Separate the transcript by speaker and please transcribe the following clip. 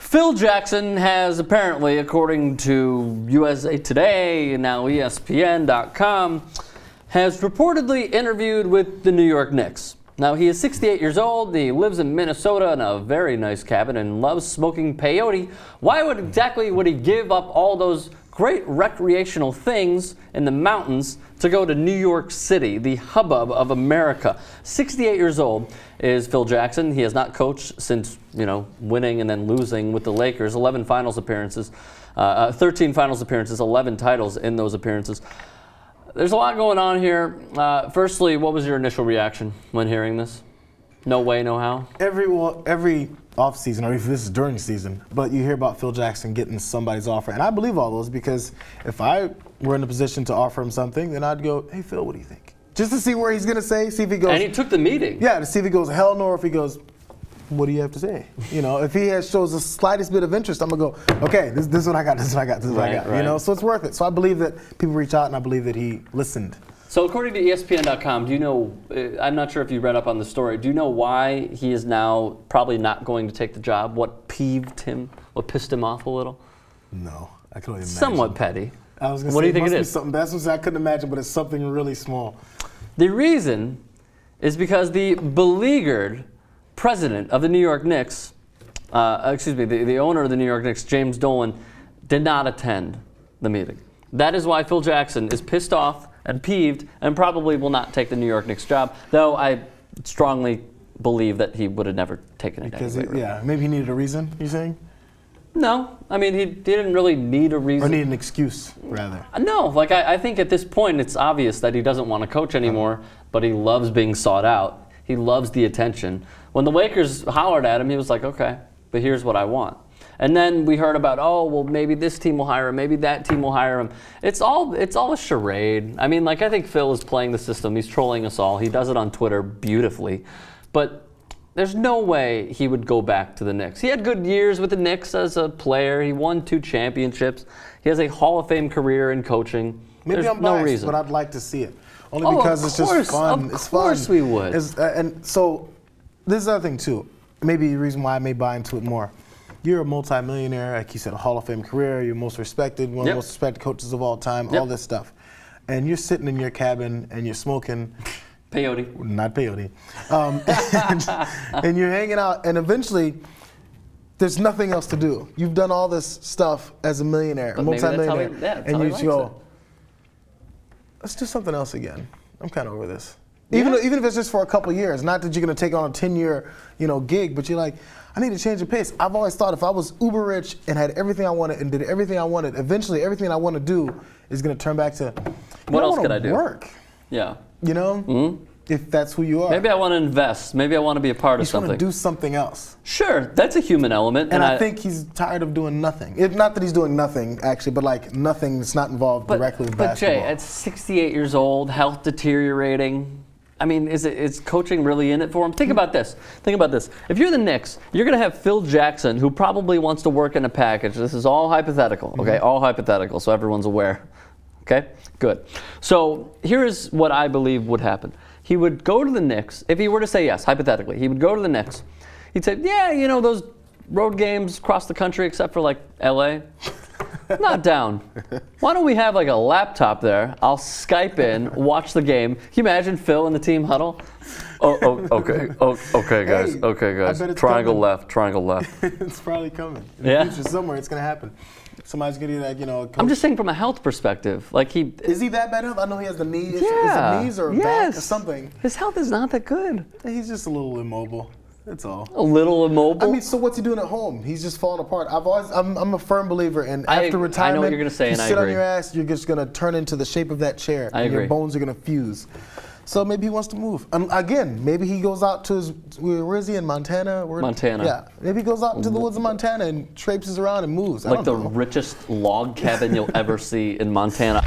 Speaker 1: Phil Jackson has apparently, according to USA Today and now ESPN.com, has reportedly interviewed with the New York Knicks. Now, he is 68 years old, he lives in Minnesota in a very nice cabin and loves smoking peyote. Why exactly would he give up all those great recreational things in the mountains to go to New York City, the hubbub of America? 68 years old is Phil Jackson. He has not coached since, winning and then losing with the Lakers. 11 finals appearances, 13 finals appearances, 11 titles in those appearances. There's a lot going on here. Firstly, what was your initial reaction when hearing this? No way, no how?
Speaker 2: Every offseason, or if this is during the season, but you hear about Phil Jackson getting somebody's offer. And I believe all those because if I were in a position to offer him something, then I'd go, hey, Phil, what do you think? Just to see where he's going to say, see if he goes.
Speaker 1: And he took the meeting.
Speaker 2: Yeah, to see if he goes hell no, or if he goes, what do you have to say? If he shows the slightest bit of interest, I'm going to go, okay, this is what I got, this is what I got, this is what I got.
Speaker 1: Right.
Speaker 2: So it's worth it. So I believe that people reach out, and I believe that he listened.
Speaker 1: So according to ESPN.com, do you know, I'm not sure if you read up on the story, do you know why he is now probably not going to take the job? What peeved him? What pissed him off a little?
Speaker 2: No, I can only imagine.
Speaker 1: Somewhat petty.
Speaker 2: I was going to say,
Speaker 1: what do you think
Speaker 2: it
Speaker 1: it
Speaker 2: is?
Speaker 1: is?
Speaker 2: Something bad. I couldn't imagine, but it's something really small.
Speaker 1: The reason is because the beleaguered president of the New York Knicks, the owner of the New York Knicks, James Dolan, did not attend the meeting. That is why Phil Jackson is pissed off and peeved and probably will not take the New York Knicks job, though I strongly believe that he would have never taken it anyway.
Speaker 2: Yeah, maybe he needed a reason, you're saying?
Speaker 1: No, I mean, he didn't really need a reason.
Speaker 2: Or need an excuse, rather.
Speaker 1: No, I think at this point it's obvious that he doesn't want to coach anymore, but he loves being sought out. He loves the attention. When the Lakers hollered at him, he was like, okay, but here's what I want. And then we heard about, oh, well, maybe this team will hire him, maybe that team will hire him. It's all a charade. I mean, I think Phil is playing the system. He's trolling us all. He does it on Twitter beautifully. But there's no way he would go back to the Knicks. He had good years with the Knicks as a player. He won 2 championships. He has a Hall of Fame career in coaching.
Speaker 2: Maybe
Speaker 1: there's
Speaker 2: I'm biased,
Speaker 1: no reason.
Speaker 2: but I'd like to see it. Only because it's just fun.
Speaker 1: Of course we would.
Speaker 2: And so this is the other thing, too. Maybe the reason why I may buy into it more. You're a multi-millionaire, like you said, a Hall of Fame career. You're most respected, one of the most respected coaches of all time, all this stuff. And you're sitting in your cabin and you're smoking.
Speaker 1: Peyote.
Speaker 2: Not peyote. And you're hanging out, and eventually there's nothing else to do. You've done all this stuff as a millionaire, a multi-millionaire, and you just go, let's do something else again. I'm kind of over this. Even if it's just for a couple years, not that you're going to take on a 10-year, gig, but you're like, I need to change the pace. I've always thought if I was uber rich and had everything I wanted and did everything I wanted, eventually everything I want to do is going to turn back to
Speaker 1: what else could I do?
Speaker 2: Work.
Speaker 1: Yeah.
Speaker 2: If that's who you are.
Speaker 1: Maybe I want to invest. Maybe I want to be a part of something.
Speaker 2: You want to do something else.
Speaker 1: Sure, that's a human element.
Speaker 2: And I think he's tired of doing nothing. Not that he's doing nothing, actually, but nothing that's not involved directly with basketball.
Speaker 1: But Jay, at 68 years old, health deteriorating, I mean, is coaching really in it for him? Think about this. Think about this. If you're the Knicks, you're going to have Phil Jackson, who probably wants to work in a package. This is all hypothetical, okay? All hypothetical, so everyone's aware. Okay? Good. So here is what I believe would happen. He would go to the Knicks. If he were to say yes, hypothetically, he would go to the Knicks. He'd say, yeah, those road games across the country except for L.A., not down. Why don't we have a laptop there? I'll Skype in, watch the game. Can you imagine Phil in the team huddle? Okay, guys.
Speaker 2: Hey,
Speaker 1: okay, guys. Triangle left, triangle left.
Speaker 2: It's probably coming. In the future, somewhere it's going to happen. Somebody's going to get coach.
Speaker 1: I'm just saying from a health perspective.
Speaker 2: Is he that bad health? I know he has the knee issues. Yeah. Is it knees or back or something?
Speaker 1: His health is not that good.
Speaker 2: He's just a little immobile. That's all.
Speaker 1: A little immobile?
Speaker 2: I mean, so what's he doing at home? He's just falling apart. I'm a firm believer in after retirement,
Speaker 1: I know what you're going to say, and I agree.
Speaker 2: You sit on your ass, you're just going to turn into the shape of that chair.
Speaker 1: I agree.
Speaker 2: Your bones are going to fuse. So maybe he wants to move. Again, maybe he goes out to where is he, in Montana?
Speaker 1: Montana.
Speaker 2: Yeah. Maybe he goes out into the woods of Montana and traipses around and moves.
Speaker 1: Like the richest log cabin you'll ever see in Montana.